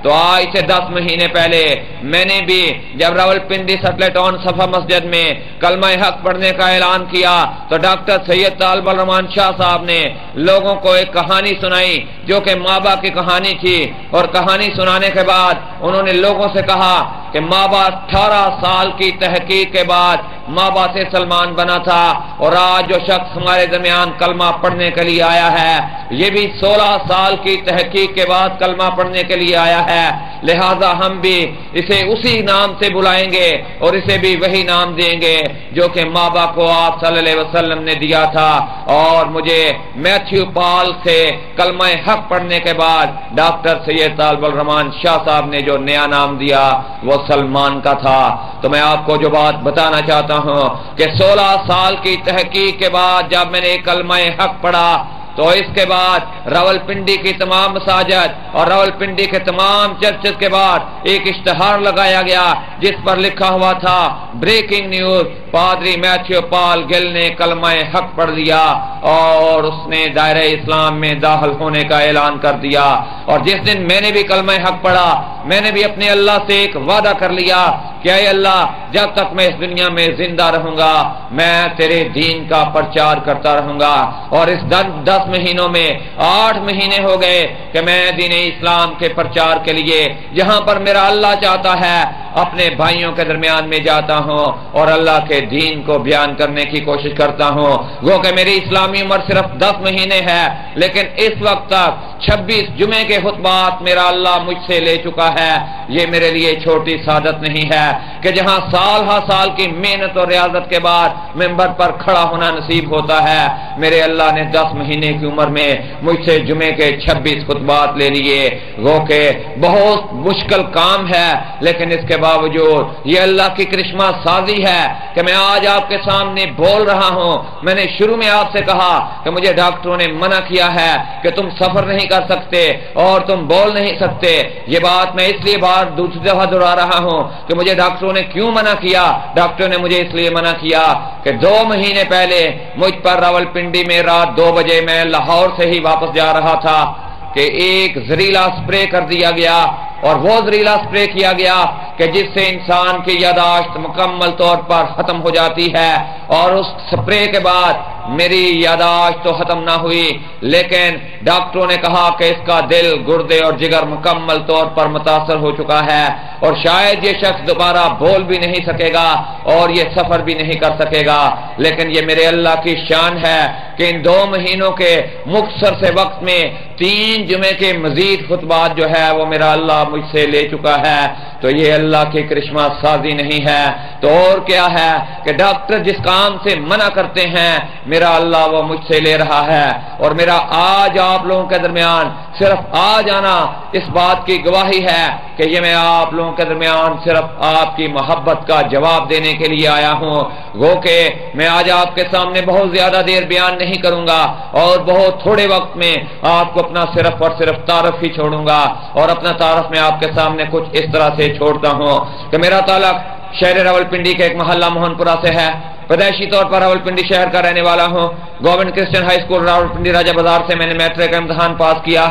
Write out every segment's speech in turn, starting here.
تو آج سے 10 مہینے پہلے میں نے بھی جب راولپنڈی سیٹلائٹ آن صفا مسجد میں کلمہ حق پڑھنے کا اعلان کیا تو ڈاکٹر سید طالب الرحمان شاہ صاحب نے لوگوں کو ایک کہانی سنائی جو کہ ماں باپ کی کہانی تھی، اور کہانی سنانے کے بعد انہوں نے لوگوں سے کہا کہ ماں باپ 18 سال کی تحقیق کے بعد ماں باپ سے سلمان بنا تھا، اور آج جو شخص ہمارے درمیان کلمہ پڑھنے کے لیے آیا ہے یہ بھی 16 سال کی تحقیق کے بعد کلمہ پڑھنے کے لیے آیا ہے، لہذا ہم بھی اسے اسی نام سے بلائیں گے اور اسے بھی وہی نام دیں گے جو کہ ماں باپ کو آپ صلی اللہ علیہ وسلم نے دیا تھا۔ اور مجھے میتھیو پال سے کلمہ حق پڑھنے کے بعد ڈاکٹر سید طالب الرحمان شاہ صاحب نے جو نیا نام دیا وہ سلمان کا تھا۔ تو میں آپ کو جو بات بتانا چاہتا ہوں کہ 16 سال کی تحقیق کے بعد جب میں نے کلمہ حق پڑھا تو اس کے بعد راولپنڈی کی تمام مساجد اور راولپنڈی کے تمام چرچز کے بعد ایک اشتہار لگایا گیا جس پر لکھا ہوا تھا بریکنگ نیوز، پادری میتھیو پال گل نے کلمہ حق پڑھ دیا اور اس نے دائرہ اسلام میں داخل ہونے کا اعلان کر دیا۔ اور جس دن میں نے بھی کلمہ حق پڑھا میں نے بھی اپنے اللہ سے ایک وعدہ کر لیا کہ اے اللہ جب تک میں اس دنیا میں زندہ رہوں گا میں تیرے دین کا پرچار کرتا رہوں گا۔ اور اس 10 مہینوں میں 8 مہینے ہو گئے کہ میں دین اسلام کے پرچار کے لیے جہاں پر میرا اللہ چاہتا ہے اپنے بھائیوں کے درمیان میں جاتا ہوں اور اللہ کے دین کو بیان کرنے کی کوشش کرتا ہوں۔ وہ کہ میری اسلامی عمر صرف 10 مہینے ہے لیکن اس وقت تک 26 جمعے کے خطبات میرا اللہ مجھ سے لے چکا ہے۔ یہ میرے لیے چھوٹی سعادت نہیں ہے کہ جہاں سال ہا سال کی محنت اور ریاضت کے بعد ممبر پر کھڑا ہونا نصیب ہوتا ہے، میرے اللہ نے 10 مہینے کی عمر میں مجھ سے جمعے کے 26 خطبات لے لیے۔ وہ کہ بہت مشکل کام ہے لیکن اس کے باوجود یہ اللہ کی کرشمہ سازی ہے کہ میں آج آپ کے سامنے بول رہا ہوں۔ میں نے شروع میں آپ سے کہا کہ مجھے ڈاکٹروں نے منع کیا ہے کہ تم سفر نہیں کر سکتے اور تم بول نہیں سکتے۔ یہ بات میں اس لیے دوسری دفعہ دہرا رہا ہوں کہ مجھے ڈاکٹروں نے کیوں منع کیا۔ ڈاکٹروں نے مجھے اس لیے منع کیا کہ 2 مہینے پہلے مجھ پر راولپنڈی میں رات 2 بجے میں لاہور سے ہی واپس جا رہا تھا کہ ایک زہریلا سپرے کر دیا گیا، اور وہ زہریلا سپرے کیا گیا کہ جس سے انسان کی یادداشت مکمل طور پر ختم ہو جاتی ہے۔ اور اس سپرے کے بعد میری یادداشت تو ختم نہ ہوئی لیکن ڈاکٹروں نے کہا کہ اس کا دل، گردے اور جگر مکمل طور پر متاثر ہو چکا ہے اور شاید یہ شخص دوبارہ بول بھی نہیں سکے گا اور یہ سفر بھی نہیں کر سکے گا۔ لیکن یہ میرے اللہ کی شان ہے کہ ان 2 مہینوں کے مختصر سے وقت میں 3 جمعے کے مزید خطبات جو ہے وہ میرا اللہ مجھ سے لے چکا ہے۔ تو یہ اللہ کی کرشمہ سازی نہیں ہے تو اور کیا ہے کہ ڈاکٹر جس کام سے منع کرتے ہیں میرا اللہ وہ مجھ سے لے رہا ہے۔ اور میرا آج آپ لوگوں کے درمیان صرف آ جانا اس بات کی گواہی ہے کہ یہ میں آپ لوگوں کے درمیان صرف آپ کی محبت کا جواب دینے کے لیے آیا ہوں۔ گو کہ میں آج آپ کے سامنے بہت زیادہ دیر بیان نہیں کروں گا اور بہت تھوڑے وقت میں آپ کو اپنا صرف اور صرف تعارف ہی چھوڑوں گا، اور اپنا تعارف میں آپ کے سامنے کچھ اس طرح سے چھوڑتا ہوں کہ میرا تعلق شہر راولپنڈی کے ایک محلہ موہن پورہ سے ہے۔ پیدائشی طور پر راولپنڈی شہر کا رہنے والا ہوں۔ Government Christian high school Rawalpindi Raja Bazaar سے میں نے میٹرک کا امتحان پاس کیا۔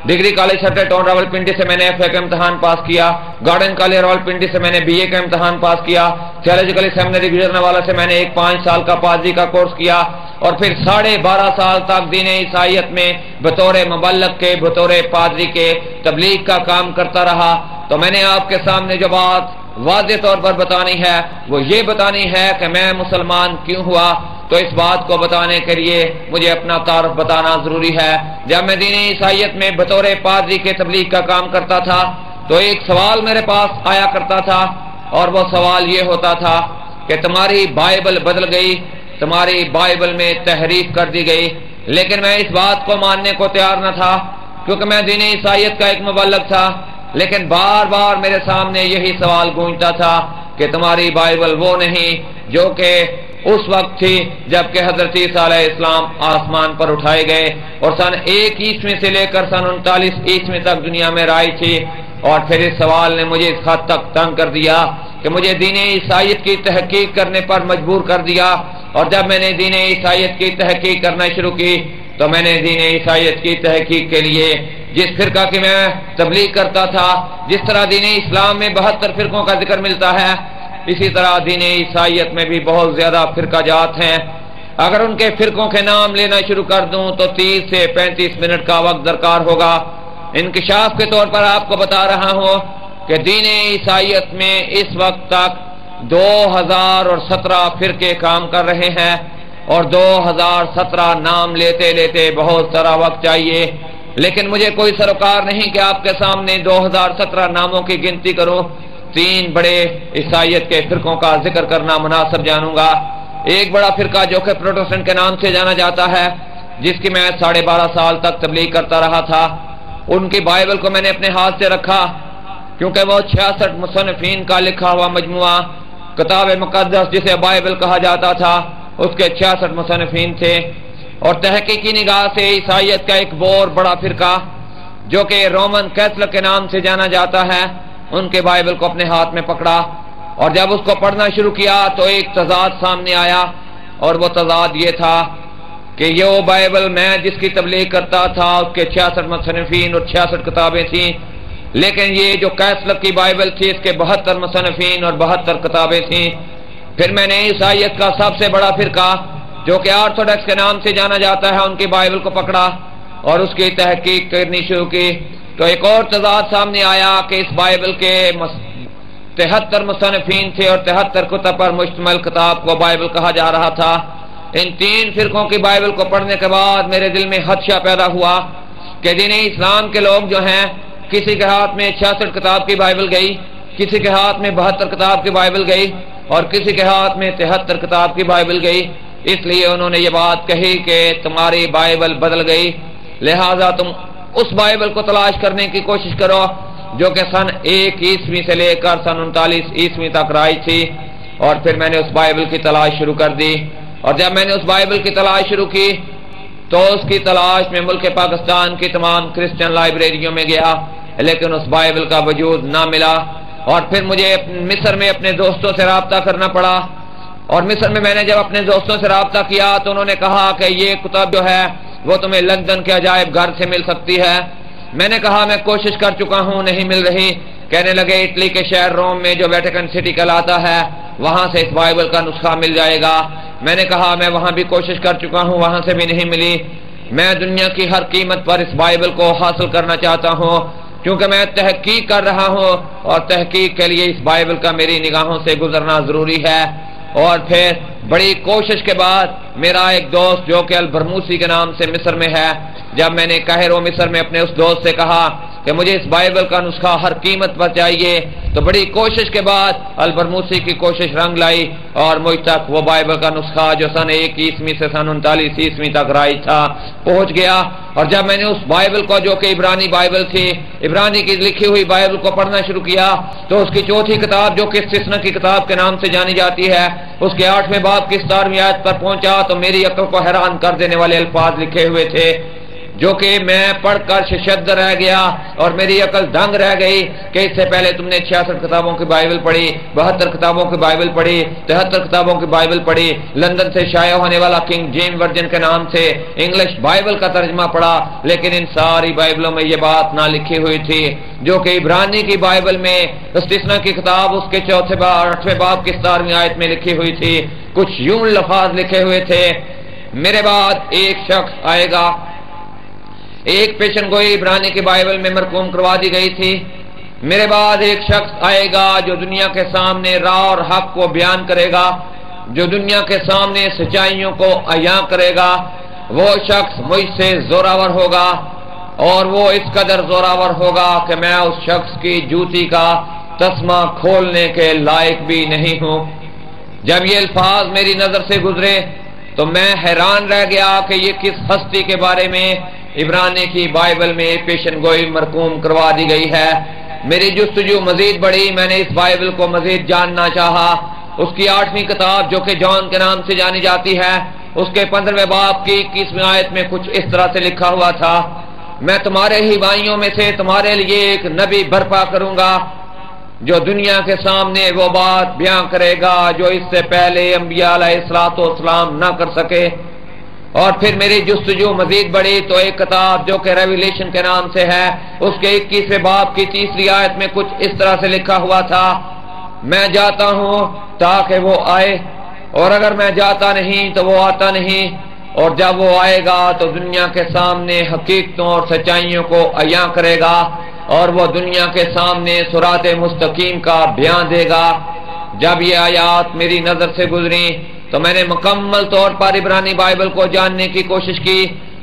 ڈگری کالج سیٹلائٹ آن راولپنڈی سے میں نے FA کا امتحان پاس کیا۔ گارڈن کالج راولپنڈی سے میں نے BA کا امتحان پاس کیا۔ تھیولوجیکل سیمنری گجرانوالہ سے میں نے 5 سال کا پادری کا کورس کیا، اور پھر 12.5 سال تک دین عیسائیت میں بطور مبلغ کے، بطور پادری کے تبلیغ کا کام کرتا رہا۔ تو میں نے آپ کے سامنے جو بات واضح طور پر بتانی ہے وہ یہ بتانی ہے کہ میں مسلمان کیوں ہوا۔ تو اس بات کو بتانے کے لیے مجھے اپنا تعارف بتانا ضروری ہے۔ جب میں دین عیسائیت میں بطور پادری کے تبلیغ کا کام کرتا تھا تو ایک سوال میرے پاس آیا کرتا تھا، اور وہ سوال یہ ہوتا تھا کہ تمہاری بائبل بدل گئی، تمہاری بائبل میں تحریف کر دی گئی۔ لیکن میں اس بات کو ماننے کو تیار نہ تھا کیونکہ میں دین عیسائیت کا ایک مبلغ تھا، لیکن بار بار میرے سامنے یہی سوال گونجتا تھا کہ تمہاری بائبل وہ نہیں جو کہ اس وقت تھی جب کہ حضرت عیسیٰ علیہ السلام آسمان پر اٹھائے گئے اور سن 1 عیسوی سے لے کر سن 39 عیسوی تک دنیا میں رائج تھی۔ اور پھر اس سوال نے مجھے اس حد تک تنگ کر دیا کہ مجھے دین عیسائیت کی تحقیق کرنے پر مجبور کر دیا۔ اور جب میں نے دین عیسائیت کی تحقیق کرنا شروع کی تو میں نے دین عیسائیت کی تحقیق کے لیے جس فرقہ کی میں تبلیغ کرتا تھا، جس طرح دین اسلام میں 72 فرقوں کا ذکر ملتا ہے، اسی طرح دین عیسائیت میں بھی بہت زیادہ فرقہ جات ہیں۔ اگر ان کے فرقوں کے نام لینا شروع کر دوں تو 30 سے 35 منٹ کا وقت درکار ہوگا۔ انکشاف کے طور پر آپ کو بتا رہا ہوں کہ دین عیسائیت میں اس وقت تک 2017 فرقے کام کر رہے ہیں، اور 2017 نام لیتے لیتے بہت سارا وقت چاہیے، لیکن مجھے کوئی سروکار نہیں کہ آپ کے سامنے 2017 ناموں کی گنتی کروں۔ 3 بڑے عیسائیت کے فرقوں کا ذکر کرنا مناسب جانوں گا۔ ایک بڑا فرقہ جو کہ پروٹسٹنٹ کے نام سے جانا جاتا ہے، جس کی میں 12.5 سال تک تبلیغ کرتا رہا تھا۔ ان کی بائبل کو میں نے اپنے ہاتھ سے رکھا، کیونکہ وہ 66 مصنفین کا لکھا ہوا مجموعہ کتاب مقدس جسے بائبل کہا جاتا تھا، اس کے 66 مصنفین تھے، اور تحقیقی نگاہ سے عیسائیت کا ایک بہت بڑا فرقہ جو کہ رومن کیتھولک کے نام سے جانا جاتا ہے، ان کے بائبل کو اپنے ہاتھ میں پکڑا، اور جب اس کو پڑھنا شروع کیا تو ایک تضاد سامنے آیا، اور وہ تضاد یہ تھا کہ یہ وہ بائبل میں جس کی تبلیغ کرتا تھا اس کے 66 مصنفین اور 66 کتابیں تھیں، لیکن یہ جو کیتھولک کی بائبل تھی اس کے 72 مصنفین اور 72 کتابیں تھیں۔ پھر میں نے عیسائیت کا سب سے بڑا فرقہ جو کہ آرتھوڈکس کے نام سے جانا جاتا ہے ان کی بائبل کو پکڑا اور اس کی تحقیق کرنی شروع کی، تو ایک اور تضاد سامنے آیا کہ اس بائبل کے 73 مصنفین تھے اور 73 کتب پر مشتمل کتاب کو بائبل کہا جا رہا تھا۔ ان 3 فرقوں کی بائبل کو پڑھنے کے بعد میرے دل میں خدشہ پیدا ہوا کہ دین اسلام کے لوگ جو ہیں، کسی کے ہاتھ میں 66 کتاب کی بائبل گئی، کسی کے ہاتھ میں 72 کتاب کی بائبل گئی، اور کسی کے ہاتھ میں 73 کتاب کی بائبل گئی۔ اس لیے انہوں نے یہ بات کہی کہ تمہاری بائبل بدل گئی، لہذا تم اس بائبل کو تلاش کرنے کی کوشش کرو جو کہ سن 1 عیسوی سے لے کر سن 39 عیسوی تک رائج تھی۔ اور پھر میں نے اس بائبل کی تلاش شروع کر دی، اور جب میں نے اس بائبل کی تلاش شروع کی تو اس کی تلاش میں ملک پاکستان کی تمام کرسچن لائبریریوں میں گیا، لیکن اس بائبل کا وجود نہ ملا۔ اور پھر مجھے مصر میں اپنے دوستوں سے رابطہ کرنا پڑا، اور مصر میں نے جب اپنے دوستوں سے رابطہ کیا تو انہوں نے کہا کہ یہ کتاب جو ہے وہ تمہیں لندن کے عجائب گھر سے مل سکتی ہے۔ میں نے کہا میں کوشش کر چکا ہوں، نہیں مل رہی۔ کہنے لگے اٹلی کے شہر روم میں جو ویٹیکن سٹی کہلاتا ہے وہاں سے اس بائبل کا نسخہ مل جائے گا۔ میں نے کہا میں وہاں بھی کوشش کر چکا ہوں، وہاں سے بھی نہیں ملی۔ میں دنیا کی ہر قیمت پر اس بائبل کو حاصل کرنا چاہتا ہوں، کیونکہ میں تحقیق کر رہا ہوں، اور تحقیق کے لیے اس بائبل کا میری نگاہوں سے گزرنا ضروری ہے۔ اور پھر بڑی کوشش کے بعد میرا ایک دوست جو کہ البرموسی کے نام سے مصر میں ہے، جب میں نے قاہرہ مصر میں اپنے اس دوست سے کہا کہ مجھے اس بائبل کا نسخہ ہر قیمت پر چاہیے، تو بڑی کوشش کے بعد البرموسی کی کوشش رنگ لائی، اور مجھ تک وہ بائبل کا نسخہ جو سن 1 عیسوی سے سن 39 عیسوی تک رائج تھا پہنچ گیا۔ اور جب میں نے اس بائبل کو جو کہ عبرانی بائبل تھی، عبرانی کی لکھی ہوئی بائبل کو پڑھنا شروع کیا، تو اس کی 4تھی کتاب جو کہ استثنا کی کتاب کے نام سے جانی جاتی ہے، اس کے 8ویں باب کی 17ویں آیت پر پہنچا تو میری عقل کو حیران کر دینے والے الفاظ لکھے ہوئے تھے، جو کہ میں پڑھ کر ششدر رہ گیا، اور میری عقل دنگ رہ گئی کہ اس سے پہلے تم نے 66 کتابوں کی بائبل پڑھی، 72 کتابوں کی بائبل پڑھی، 73 کتابوں کی بائبل پڑھی، لندن سے شائع ہونے والا کنگ جیم ورجن کے نام سے انگلش بائبل کا ترجمہ پڑھا، لیکن ان ساری بائبلوں میں یہ بات نہ لکھی ہوئی تھی جو کہ عبرانی کی بائبل میں استثنا کی کتاب اس کے 8ویں باب کی 17ویں آیت میں لکھی ہوئی تھی۔ کچھ یوں لفظ لکھے ہوئے تھے، میرے بعد ایک شخص آئے گا، ایک پیشن گوئی عبرانی کی بائبل میں مرقوم کروا دی گئی تھی، میرے بعد ایک شخص آئے گا جو دنیا کے سامنے راہ اور حق کو بیان کرے گا، جو دنیا کے سامنے سچائیوں کو عیاں کرے گا۔ وہ شخص مجھ سے زوراور ہوگا، اور وہ اس قدر زوراور ہوگا کہ میں اس شخص کی جوتی کا تسمہ کھولنے کے لائق بھی نہیں ہوں۔ جب یہ الفاظ میری نظر سے گزرے تو میں حیران رہ گیا کہ یہ کس ہستی کے بارے میں عبرانی کی بائبل میں پیشن گوئی مرقوم کروا دی گئی ہے۔ میری جستجو مزید بڑھی، میں نے اس بائبل کو مزید جاننا چاہا۔ اس کی 8ویں کتاب جو کہ جان کے نام سے جانی جاتی ہے، اس کے 15ویں باب کی 21ویں آیت میں کچھ اس طرح سے لکھا ہوا تھا، میں تمہارے ہی بھائیوں میں سے تمہارے لیے ایک نبی برپا کروں گا جو دنیا کے سامنے وہ بات بیان کرے گا جو اس سے پہلے انبیاء علیہ الصلوۃ والسلام نہ کر سکے۔ اور پھر میری جستجو مزید بڑی تو ایک کتاب جو کہ ریویلیشن کے نام سے ہے، اس کے 21ویں باب کی 3 آیت میں کچھ اس طرح سے لکھا ہوا تھا، میں جاتا ہوں تاکہ وہ آئے، اور اگر میں جاتا نہیں تو وہ آتا نہیں، اور جب وہ آئے گا تو دنیا کے سامنے حقیقتوں اور سچائیوں کو عیاں کرے گا، اور وہ دنیا کے سامنے صراط مستقیم کا بیان دے گا۔ جب یہ آیات میری نظر سے گزری تو میں نے مکمل طور پر عبرانی بائبل کو جاننے کی کوشش کی،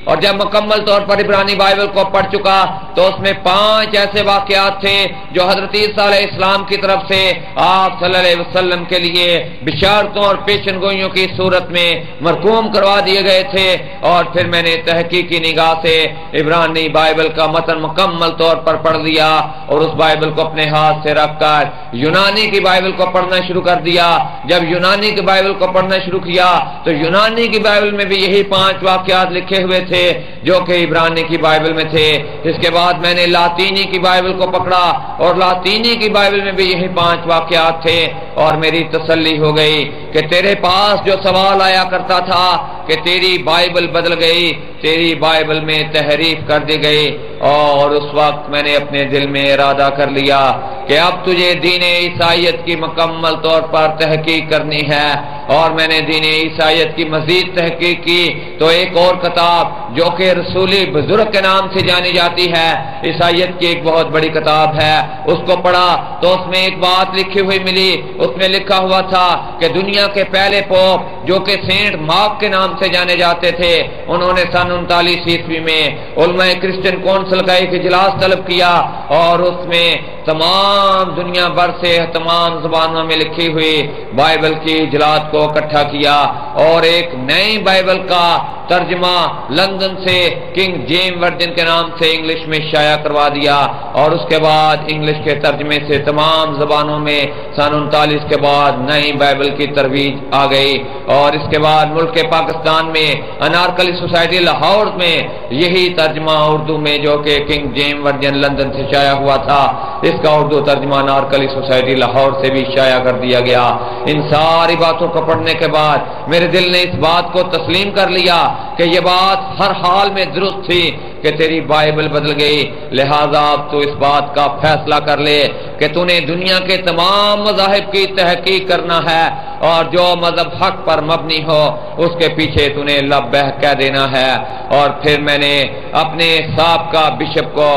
اور جب مکمل طور پر عبرانی بائبل کو پڑھ چکا تو اس میں 5 ایسے واقعات تھے جو حضرت عیسیٰ علیہ السلام کی طرف سے آپ صلی اللہ علیہ وسلم کے لیے بشارتوں اور پیشن گوئیوں کی صورت میں مرقوم کروا دیے گئے تھے، اور پھر میں نے تحقیقی نگاہ سے عبرانی بائبل کا متن مکمل طور پر پڑھ لیا، اور اس بائبل کو اپنے ہاتھ سے رکھ کر یونانی کی بائبل کو پڑھنا شروع کر دیا۔ جب یونانی کی بائبل کو پڑھنا شروع کیا تو یونانی کی بائبل میں بھی یہی 5 واقعات لکھے ہوئے تھے جو کہ عبرانی کی بائبل میں تھے۔ اس کے بعد میں نے لاطینی کی بائبل کو پکڑا، اور لاطینی کی بائبل میں بھی یہی 5 واقعات تھے، اور میری تسلی ہو گئی کہ تیرے پاس جو سوال آیا کرتا تھا کہ تیری بائبل بدل گئی، تیری بائبل میں تحریف کر دی گئی، اور اس وقت میں نے اپنے دل میں ارادہ کر لیا کہ اب تجھے دین عیسائیت کی مکمل طور پر تحقیق کرنی ہے۔ اور میں نے دین عیسائیت کی مزید تحقیق کی تو ایک اور کتاب جو کہ رسولی بزرگ کے نام سے جانی جاتی ہے، عیسائیت کی ایک بہت بڑی کتاب ہے، اس کو پڑھا تو اس میں ایک بات لکھی ہوئی ملی۔ اس میں لکھا ہوا تھا کہ دنیا کے پہلے پوپ جو کہ سینٹ مارک کے نام سے جانے جاتے تھے، انہوں نے سن 39 میں علماء کرسچن کونسل کا ایک اجلاس طلب کیا، اور اس میں تمام دنیا بھر سے تمام زبانوں میں لکھی ہوئی بائبل کی اجلات کو اکٹھا کیا، اور ایک نئی بائبل کا ترجمہ لندن سے کنگ جیم ورجن کے نام سے انگلش میں شائع کروا دیا، اور اس کے بعد انگلش کے ترجمے سے تمام زبانوں میں سن 39 کے بعد نئی بائبل کی ترویج آ گئی۔ اور اس کے بعد ملک پاکستان میں انارکلی سوسائٹی لاہور میں یہی ترجمہ اردو میں جو کہ کنگ جیم ورجن لندن سے شائع ہوا تھا، اس کا اردو ترجمہ انارکلی سوسائٹی لاہور سے بھی شائع کر دیا گیا۔ ان ساری باتوں کو پڑھنے کے بعد میرے دل نے اس بات کو تسلیم کر لیا کہ یہ بات ہر حال میں درست تھی کہ تیری بائبل بدل گئی، لہذا اب تو اس بات کا فیصلہ کر لے کہ تو نے دنیا کے تمام مذاہب کی تحقیق کرنا ہے، اور جو مذہب حق پر مبنی ہو اس کے پیچھے تو نے لبیک کہہ دینا ہے۔ اور پھر میں نے اپنے سابقہ بشپ کو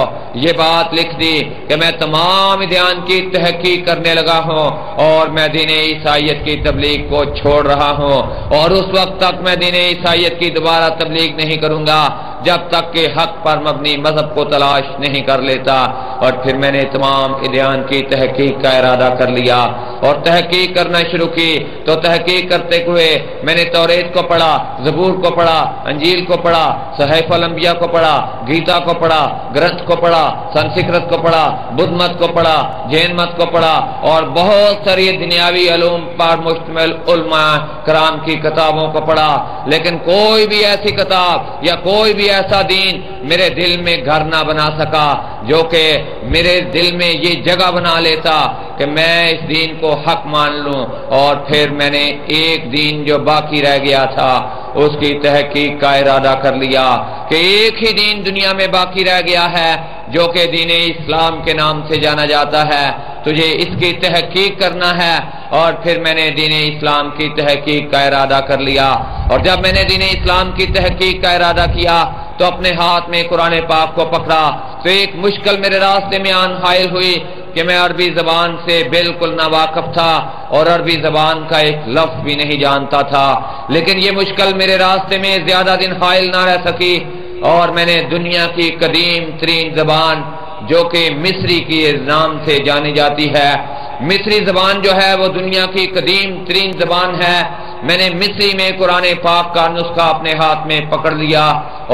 یہ بات لکھ دی کہ میں تمام ادیان کی تحقیق کرنے لگا ہوں، اور میں دین عیسائیت کی تبلیغ کو چھوڑ رہا ہوں، اور اس وقت تک میں دین عیسائیت کی دوبارہ تبلیغ نہیں کروں گا جب تک کہ حق پر مبنی مذہب کو تلاش نہیں کر لیتا۔ اور پھر میں نے تمام ادیان کی تحقیق کا ارادہ کر لیا اور تحقیق کرنا شروع کی۔ تو تحقیق کرتے ہوئے میں نے توریت کو پڑھا، زبور کو پڑھا، انجیل کو پڑھا، صحیفہ الانبیاء کو پڑھا، گیتا کو پڑھا، گرنتھ کو پڑھا، سنسکرت کو پڑھا، بدھ مت کو پڑھا، جین مت کو پڑھا، اور بہت ساری دنیاوی علوم پر مشتمل علماء کرام کی کتابوں کو پڑھا، لیکن کوئی بھی ایسی کتاب یا کوئی بھی ایسا دین میرے دل میں گھر نہ بنا سکا جو کہ میرے دل میں یہ جگہ بنا لیتا کہ میں اس دین کو حق مان لوں۔ اور پھر میں نے ایک دین جو باقی رہ گیا تھا اس کی تحقیق کا ارادہ کر لیا کہ ایک ہی دین دنیا میں باقی رہ گیا ہے جو کہ دین اسلام کے نام سے جانا جاتا ہے، تجھے اس کی تحقیق کرنا ہے۔ اور پھر میں نے دین اسلام کی تحقیق کا ارادہ کر لیا، اور جب میں نے دین اسلام کی تحقیق کا ارادہ کیا تو اپنے ہاتھ میں قرآن پاک کو پکڑا تو ایک مشکل میرے راستے میں آن حائل ہوئی کہ میں عربی زبان سے بالکل ناواقف تھا اور عربی زبان کا ایک لفظ بھی نہیں جانتا تھا، لیکن یہ مشکل میرے راستے میں زیادہ دن حائل نہ رہ سکی، اور میں نے دنیا کی قدیم ترین زبان جو کہ مصری کے نام سے جانی جاتی ہے، مصری زبان جو ہے وہ دنیا کی قدیم ترین زبان ہے، میں نے مصری میں قرآن پاک کا نسخہ اپنے ہاتھ میں پکڑ لیا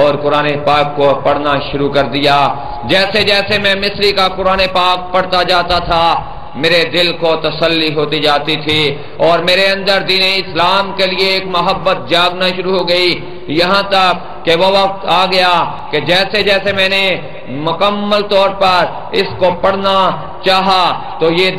اور قرآن پاک کو پڑھنا شروع کر دیا۔ جیسے جیسے میں مصری کا قرآن پاک پڑھتا جاتا تھا میرے دل کو تسلی ہوتی جاتی تھی، اور میرے اندر دین اسلام کے لیے ایک محبت جاگنا شروع ہو گئی، یہاں تک کہ وہ وقت آ گیا کہ جیسے جیسے میں نے مکمل طور پر اس کو پڑھنا چاہا تو یہ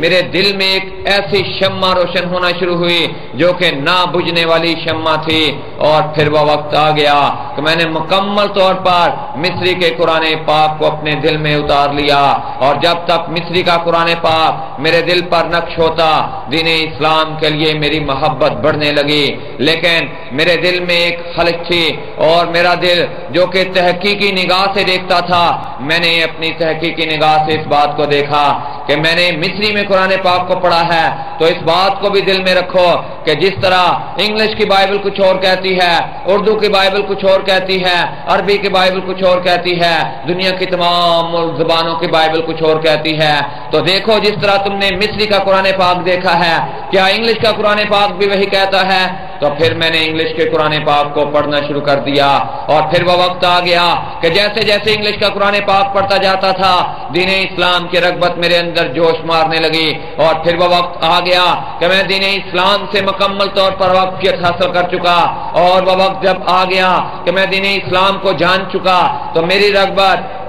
میرے دل میں ایک ایسی شمع روشن ہونا شروع ہوئی جو کہ نہ بجھنے والی شمع تھی، اور پھر وہ وقت آ گیا کہ میں نے مکمل طور پر مصری کے قرآن پاک کو اپنے دل میں اتار لیا، اور جب تک مصری کا قرآن پاک میرے دل پر نقش ہوتا دین اسلام کے لیے میری محبت بڑھنے لگی۔ لیکن میرے دل میں ایک خلق تھی، اور میرا دل جو کہ تحقیقی نگاہ سے دیکھتا تھا، میں نے اپنی تحقیقی نگاہ سے اس بات کو دیکھا کہ میں نے مصری میں قرآن پاک کو پڑھا ہے، تو اس بات کو بھی دل میں رکھو کہ جس طرح انگلش کی بائبل کچھ اور کہتی ہے، اردو کی بائبل کچھ اور کہتی ہے، عربی کی بائبل کچھ اور کہتی ہے، دنیا کی تمام زبانوں کی بائبل کچھ اور کہتی ہے، تو دیکھو جس طرح تم نے مصری کا قرآن پاک دیکھا ہے، کیا انگلش کا قرآن پاک بھی وہی کہتا ہے؟ تو پھر میں نے انگلش کے قرآن پاک کو پڑھنا شروع کر دیا، اور پھر وہ وقت آ گیا کہ جیسے جیسے انگلش کا قرآن پاک پڑھتا جاتا تھا دین اسلام کی رغبت میرے اندر جوش مارنے لگی، اور پھر وہ وقت آ گیا کہ میں دین اسلام سے مکمل طور پر واقفیت حاصل کر چکا، اور وہ وقت جب آ گیا کہ میں دین اسلام کو جان چکا تو میری رغبت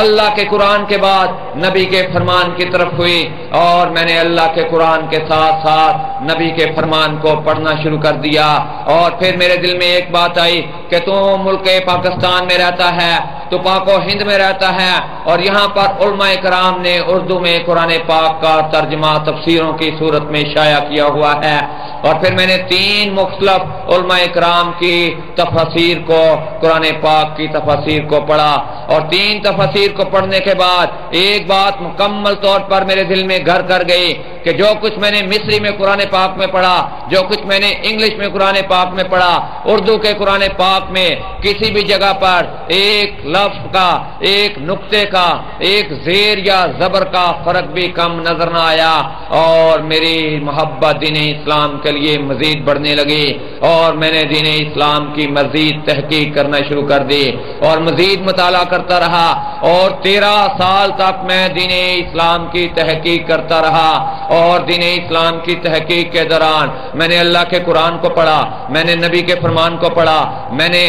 اللہ کے قرآن کے بعد نبی کے فرمان کی طرف ہوئی، اور میں نے اللہ کے قرآن کے ساتھ ساتھ نبی کے فرمان کو پڑھنا شروع کر دیا۔ اور پھر میرے دل میں ایک بات آئی کہ تو ملک پاکستان میں رہتا ہے، تو پاک و ہند میں رہتا ہے، اور یہاں پر علماء کرام نے اردو میں قرآن پاک کا ترجمہ تفسیروں کی صورت میں شائع کیا ہوا ہے، اور پھر میں نے 3 مختلف علماء کرام کی تفاسیر کو قرآن پاک کی تفاسیر کو پڑھا، اور 3 تفاسیر کو پڑھنے کے بعد ایک بات مکمل طور پر میرے دل میں گھر کر گئی کہ جو کچھ میں نے مصری میں قرآن پاک میں پڑھا، جو کچھ میں نے انگلش میں قرآن پاک میں پڑھا، اردو کے قرآن پاک میں کسی بھی جگہ پر ایک لفظ کا، ایک نقطے کا، ایک زیر یا زبر کا فرق بھی کم نظر نہ آیا، اور میری محبت دین اسلام کے لیے مزید بڑھنے لگی، اور میں نے دین اسلام کی مزید تحقیق کرنا شروع کر دی، اور مزید مطالعہ کرتا رہا، اور 13 سال تک میں دین اسلام کی تحقیق کرتا رہا، اور دین اسلام کی تحقیق کے دوران میں نے اللہ کے قرآن کو پڑھا، میں نے نبی کے فرمان کو پڑھا، میں نے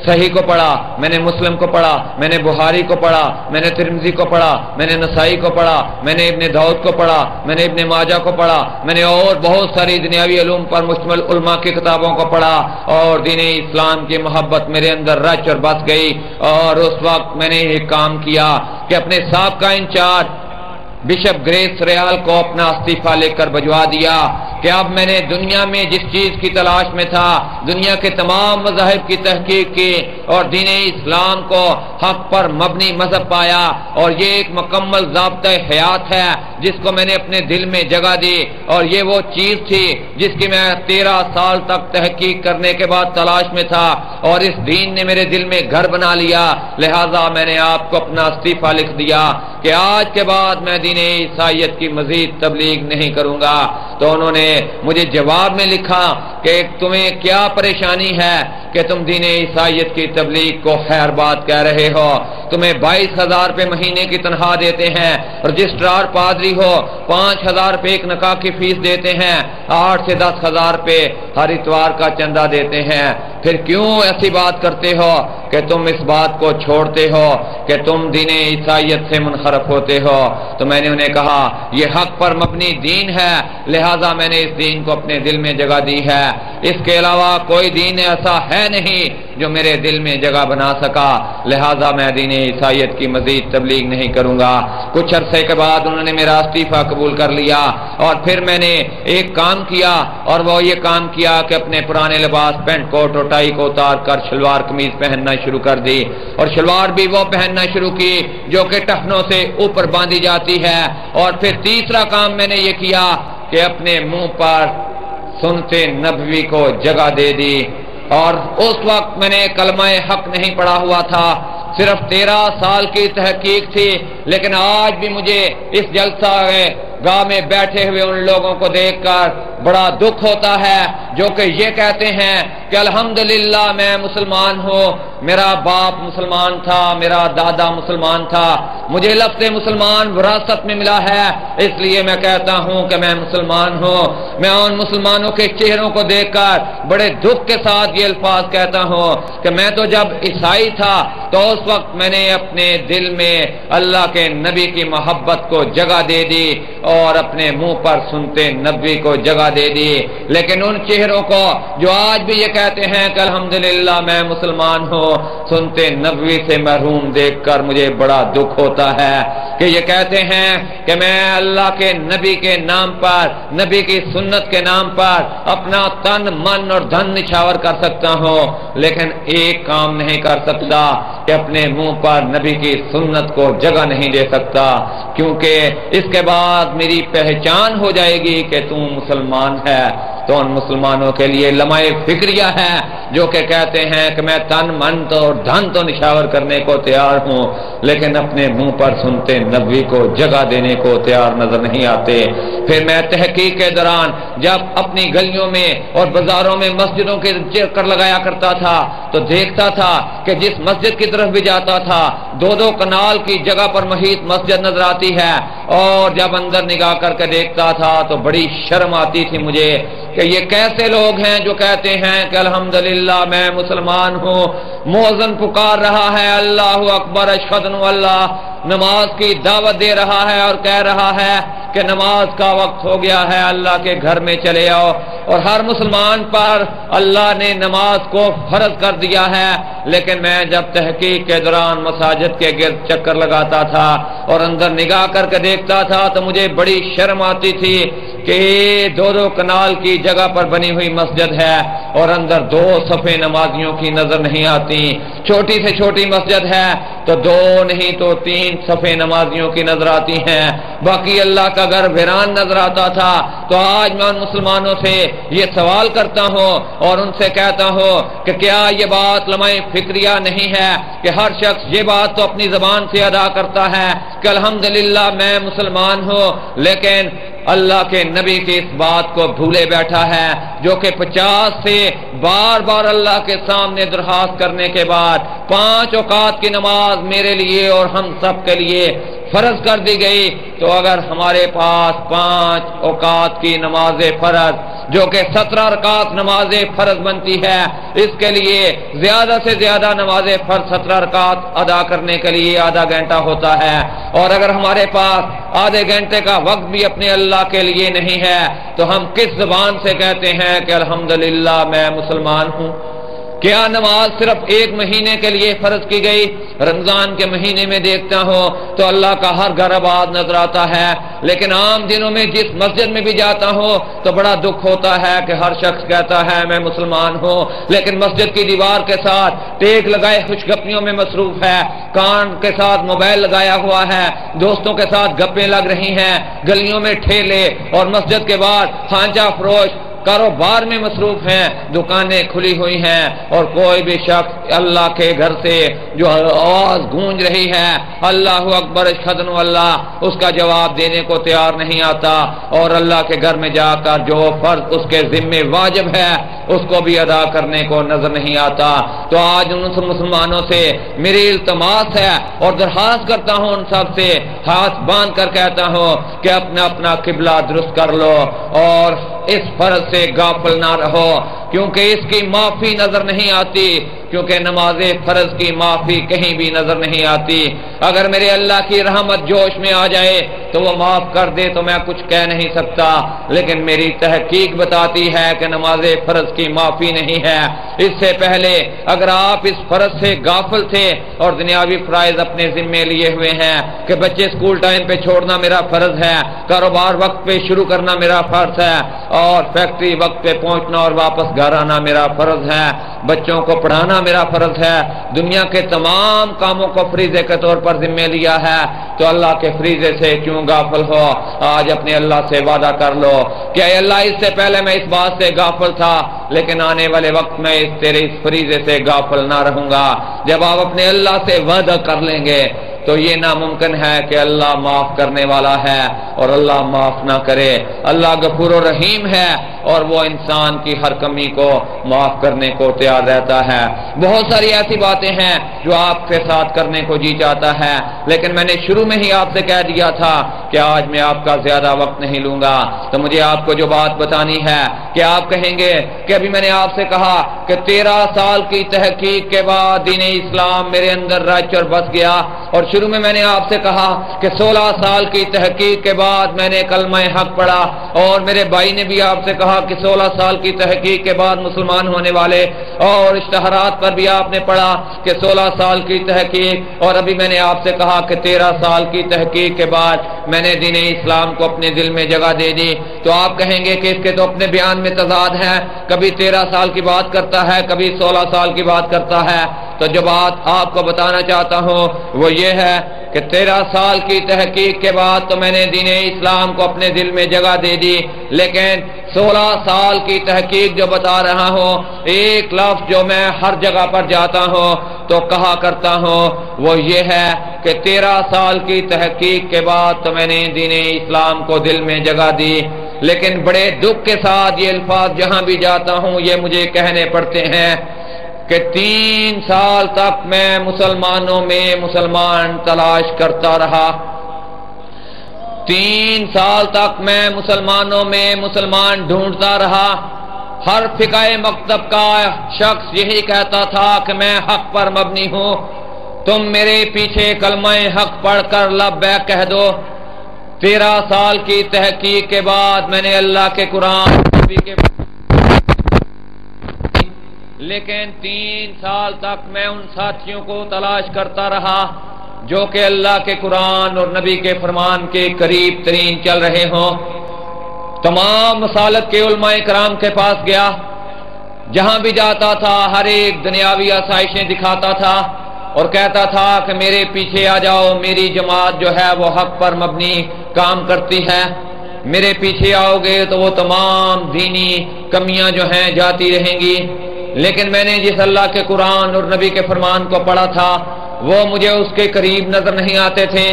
صحیح کو پڑھا، میں نے مسلم کو پڑھا، میں نے بخاری کو پڑھا، میں نے ترمذی کو پڑھا، میں نے نسائی کو پڑھا، میں نے ابن داؤد کو پڑھا، میں نے ابن ماجہ کو پڑھا، میں نے اور بہت ساری دنیاوی علوم پر مشتمل علماء کی کتابوں کو پڑھا، اور دین اسلام کی محبت میرے اندر رچ اور بس گئی، اور اس وقت میں نے ایک کام کیا کہ اپنے سابقہ انچارج بشپ گریس ریال کو اپنا استعفیٰ لے کر بھجوا دیا کہ اب میں نے دنیا میں جس چیز کی تلاش میں تھا، دنیا کے تمام مذاہب کی تحقیق کی، اور دین اسلام کو حق پر مبنی مذہب پایا، اور یہ ایک مکمل ضابطہ حیات ہے جس کو میں نے اپنے دل میں جگہ دی، اور یہ وہ چیز تھی جس کی میں 13 سال تک تحقیق کرنے کے بعد تلاش میں تھا، اور اس دین نے میرے دل میں گھر بنا لیا، لہذا میں نے آپ کو اپنا استعفیٰ لکھ دیا کہ آج کے بعد میں دین عیسائیت کی مزید تبلیغ نہیں کروں گا۔ تو انہوں نے مجھے جواب میں لکھا کہ تمہیں کیا پریشانی ہے کہ تم دین عیسائیت کی تبلیغ کو خیر بات کہہ رہے ہو، تمہیں 22,000 روپے مہینے کی تنخواہ دیتے ہیں، رجسٹرار پادری ہو 5,000 روپے ایک نکاح کی فیس دیتے ہیں، 8 سے 10,000 روپے ہر اتوار کا چندہ دیتے ہیں، پھر کیوں ایسی بات کرتے ہو کہ تم اس بات کو چھوڑتے ہو کہ تم دین عیسائیت سے منحرف ہوتے ہو؟ تو میں نے انہیں کہا یہ حق پر مبنی دین ہے، لہذا میں نے اس دین کو اپنے دل میں جگہ دی ہے، اس کے علاوہ کوئی دین ایسا ہے نہیں جو میرے دل میں جگہ بنا سکا، لہذا میں دین عیسائیت کی مزید تبلیغ نہیں کروں گا۔ کچھ عرصے کے بعد انہوں نے میرا استعفیٰ قبول کر لیا، اور پھر میں نے ایک کام کیا، اور وہ یہ کام کیا کہ اپنے پرانے لباس پینٹ کوٹ اور ٹائی کو اتار کر شلوار قمیض پہننا شروع کر دی، اور شلوار بھی وہ پہننا شروع کی جو کہ ٹخنوں سے اوپر باندھی جاتی ہے، اور پھر تیسرا کام میں نے یہ کیا کہ اپنے منہ پر سنتے نبوی کو جگہ دے دی، اور اس وقت میں نے کلمہ حق نہیں پڑھا ہوا تھا، صرف 13 سال کی تحقیق تھی، لیکن آج بھی مجھے اس جلسہ گاہ میں بیٹھے ہوئے ان لوگوں کو دیکھ کر بڑا دکھ ہوتا ہے جو کہ یہ کہتے ہیں کہ الحمدللہ میں مسلمان ہوں، میرا باپ مسلمان تھا، میرا دادا مسلمان تھا، مجھے لفظ مسلمان وراثت میں ملا ہے، اس لیے میں کہتا ہوں کہ میں مسلمان ہوں۔ میں ان مسلمانوں کے چہروں کو دیکھ کر بڑے دکھ کے ساتھ یہ الفاظ کہتا ہوں کہ میں تو جب عیسائی تھا تو اس وقت میں نے اپنے دل میں اللہ کے نبی کی محبت کو جگہ دے دی اور اپنے منہ پر سنتے نبی کو جگہ دے دی، لیکن ان چہروں کو جو آج بھی یہ کہتے ہیں کہ الحمدللہ میں مسلمان ہوں، سنتے نبی سے محروم دیکھ کر مجھے بڑا دکھ ہوتا ہے کہ یہ کہتے ہیں کہ میں اللہ کے نبی کے نام پر، نبی کی سنت کے نام پر اپنا تن من اور دھن نچھاور کر سکتا ہوں، لیکن ایک کام نہیں کر سکتا کہ اپنے منہ پر نبی کی سنت کو جگہ نہیں دے سکتا، کیونکہ اس کے بعد میری پہچان ہو جائے گی کہ تم مسلمان ہے۔ تو ان مسلمانوں کے لیے لمحہ فکریہ ہے جو کہ کہتے ہیں کہ میں تن من تو دھن تو نشاور کرنے کو تیار ہوں، لیکن اپنے منہ پر سنتے نبی کو جگہ دینے کو تیار نظر نہیں آتے۔ پھر میں تحقیق کے دوران جب اپنی گلیوں میں اور بازاروں میں مسجدوں کے چکر لگایا کرتا تھا تو دیکھتا تھا کہ جس مسجد کی طرف بھی جاتا تھا 2 کنال کی جگہ پر محیط مسجد نظر آتی ہے، اور جب اندر نگاہ کر کے دیکھتا تھا تو بڑی شرم آتی تھی مجھے کہ یہ کیسے لوگ ہیں جو کہتے ہیں کہ الحمدللہ میں مسلمان ہوں، مؤذن پکار رہا ہے اللہ اکبر اشہد ان اللہ، نماز کی دعوت دے رہا ہے اور کہہ رہا ہے کہ نماز کا وقت ہو گیا ہے، اللہ کے گھر میں چلے آؤ، اور ہر مسلمان پر اللہ نے نماز کو فرض کر دیا ہے، لیکن میں جب تحقیق کے دوران مساجد کے گرد چکر لگاتا تھا اور اندر نگاہ کر کے دیکھتا تھا تو مجھے بڑی شرم آتی تھی کہ 2 کنال کی جگہ پر بنی ہوئی مسجد ہے اور اندر 2 صفیں نمازیوں کی نظر نہیں آتی، چھوٹی سے چھوٹی مسجد ہے تو 2 نہیں تو 3 صفیں نمازیوں کی نظر آتی ہیں، باقی اللہ کا گھر ویران نظر آتا تھا۔ تو آج میں ان مسلمانوں سے یہ سوال کرتا ہوں اور ان سے کہتا ہوں کہ کیا یہ بات لمحہ فکریہ نہیں ہے کہ ہر شخص یہ بات تو اپنی زبان سے ادا کرتا ہے کہ الحمدللہ میں مسلمان ہوں، لیکن اللہ کے نبی کی اس بات کو بھولے بیٹھا ہے جو کہ 50 سے بار بار اللہ کے سامنے درخواست کرنے کے بعد 5 اوقات کی نماز میرے لیے اور ہم سب کے لیے فرض کر دی گئی، تو اگر ہمارے پاس 5 اوقات کی نماز فرض جو کہ 17 رکعت نماز فرض بنتی ہے، اس کے لیے زیادہ سے زیادہ نماز فرض 17 رکعت ادا کرنے کے لیے آدھا گھنٹہ ہوتا ہے، اور اگر ہمارے پاس آدھے گھنٹے کا وقت بھی اپنے اللہ کے لیے نہیں ہے تو ہم کس زبان سے کہتے ہیں کہ الحمدللہ میں مسلمان ہوں؟ کیا نماز صرف 1 مہینے کے لیے فرض کی گئی؟ رمضان کے مہینے میں دیکھتا ہوں تو اللہ کا ہر گھر آباد نظر آتا ہے، لیکن عام دنوں میں جس مسجد میں بھی جاتا ہوں تو بڑا دکھ ہوتا ہے کہ ہر شخص کہتا ہے میں مسلمان ہوں، لیکن مسجد کی دیوار کے ساتھ ٹیک لگائے خوش گپیوں میں مصروف ہے، کان کے ساتھ موبائل لگایا ہوا ہے، دوستوں کے ساتھ گپیں لگ رہی ہیں، گلیوں میں ٹھیلے اور مسجد کے بعد خانچہ فروش کاروبار میں مصروف ہیں، دکانیں کھلی ہوئی ہیں، اور کوئی بھی شخص اللہ کے گھر سے جو آواز گونج رہی ہے اللہ اکبر اشہد ان اللہ، اس کا جواب دینے کو تیار نہیں آتا، اور اللہ کے گھر میں جا کر جو فرض اس کے ذمے واجب ہے اس کو بھی ادا کرنے کو نظر نہیں آتا۔ تو آج ان مسلمانوں سے میری التماس ہے اور درخواست کرتا ہوں ان سب سے، ہاتھ باندھ کر کہتا ہوں کہ اپنا اپنا قبلہ درست کر لو اور اس فرض سے غافل نہ رہو، کیونکہ اس کی معافی نظر نہیں آتی، کیونکہ نماز فرض کی معافی کہیں بھی نظر نہیں آتی۔ اگر میرے اللہ کی رحمت جوش میں آ جائے تو وہ معاف کر دے تو میں کچھ کہہ نہیں سکتا، لیکن میری تحقیق بتاتی ہے کہ نماز فرض کی معافی نہیں ہے۔ اس سے پہلے اگر آپ اس فرض سے غافل تھے اور دنیاوی فرائض اپنے ذمے لیے ہوئے ہیں کہ بچے اسکول ٹائم پہ چھوڑنا میرا فرض ہے، کاروبار وقت پہ شروع کرنا میرا فرض ہے، اور فیکٹری وقت پہ پہنچنا اور واپس گھر آنا میرا فرض ہے، بچوں کو پڑھانا میرا فرض ہے، دنیا کے تمام کاموں کو فریضے کے طور پر ذمہ لیا ہے، تو اللہ کے فریضے سے کیوں غافل ہو؟ آج اپنے اللہ سے وعدہ کر لو کہ اے اللہ اس سے پہلے میں اس بات سے غافل تھا، لیکن آنے والے وقت میں تیرے اس فریضے سے غافل نہ رہوں گا۔ جب آپ اپنے اللہ سے وعدہ کر لیں گے تو یہ ناممکن ہے کہ اللہ معاف کرنے والا ہے اور اللہ معاف نہ کرے۔ اللہ غفور و رحیم ہے اور وہ انسان کی ہر کمی کو معاف کرنے کو تیار رہتا ہے۔ بہت ساری ایسی باتیں ہیں جو آپ کے ساتھ کرنے کو جی چاہتا ہے، لیکن میں نے شروع میں ہی آپ سے کہہ دیا تھا کہ آج میں آپ کا زیادہ وقت نہیں لوں گا۔ تو مجھے آپ کو جو بات بتانی ہے کہ آپ کہیں گے کہ ابھی میں نے آپ سے کہا کہ 13 سال کی تحقیق کے بعد دین اسلام میرے اندر رچ اور بس گیا، اور شروع میں نے آپ سے کہا کہ 16 سال کی تحقیق کے بعد میں نے کلمہ حق پڑھا، اور میرے بھائی نے بھی آپ سے کہا کہ 16 سال کی تحقیق کے بعد مسلمان ہونے والے، اور اشتہارات پر بھی آپ نے پڑھا کہ 16 سال کی تحقیق، اور ابھی میں نے آپ سے کہا کہ 13 سال کی تحقیق کے بعد میں نے دین اسلام کو اپنے دل میں جگہ دے دی۔ تو آپ کہیں گے کہ اس کے تو اپنے بیان میں تضاد ہے، کبھی 13 سال کی بات کرتا ہے، کبھی 16 سال کی بات کرتا ہے۔ تو جو بات آپ کو بتانا چاہتا ہوں وہ یہ ہے کہ 13 سال کی تحقیق کے بعد تو میں نے دین اسلام کو اپنے دل میں جگہ دے دی، لیکن 16 سال کی تحقیق جو بتا رہا ہوں، ایک لفظ جو میں ہر جگہ پر جاتا ہوں تو کہا کرتا ہوں وہ یہ ہے کہ 13 سال کی تحقیق کے بعد تو میں نے دین اسلام کو دل میں جگہ دی، لیکن بڑے دکھ کے ساتھ یہ الفاظ جہاں بھی جاتا ہوں یہ مجھے کہنے پڑتے ہیں کہ 3 سال تک میں مسلمانوں میں مسلمان تلاش کرتا رہا، 3 سال تک میں مسلمانوں میں مسلمان ڈھونڈتا رہا۔ ہر فقہ مکتب کا شخص یہی کہتا تھا کہ میں حق پر مبنی ہوں، تم میرے پیچھے کلمہ حق پڑھ کر لبیک کہہ دو۔ 13 سال کی تحقیق کے بعد میں نے اللہ کے قرآن لیکن 3 سال تک میں ان ساتھیوں کو تلاش کرتا رہا جو کہ اللہ کے قرآن اور نبی کے فرمان کے قریب ترین چل رہے ہوں۔ تمام مسالک کے علماء کرام کے پاس گیا، جہاں بھی جاتا تھا ہر ایک دنیاوی آسائشیں دکھاتا تھا اور کہتا تھا کہ میرے پیچھے آ جاؤ، میری جماعت جو ہے وہ حق پر مبنی کام کرتی ہے، میرے پیچھے آؤ گے تو وہ تمام دینی کمیاں جو ہیں جاتی رہیں گی۔ لیکن میں نے جس اللہ کے قرآن اور نبی کے فرمان کو پڑھا تھا وہ مجھے اس کے قریب نظر نہیں آتے تھے،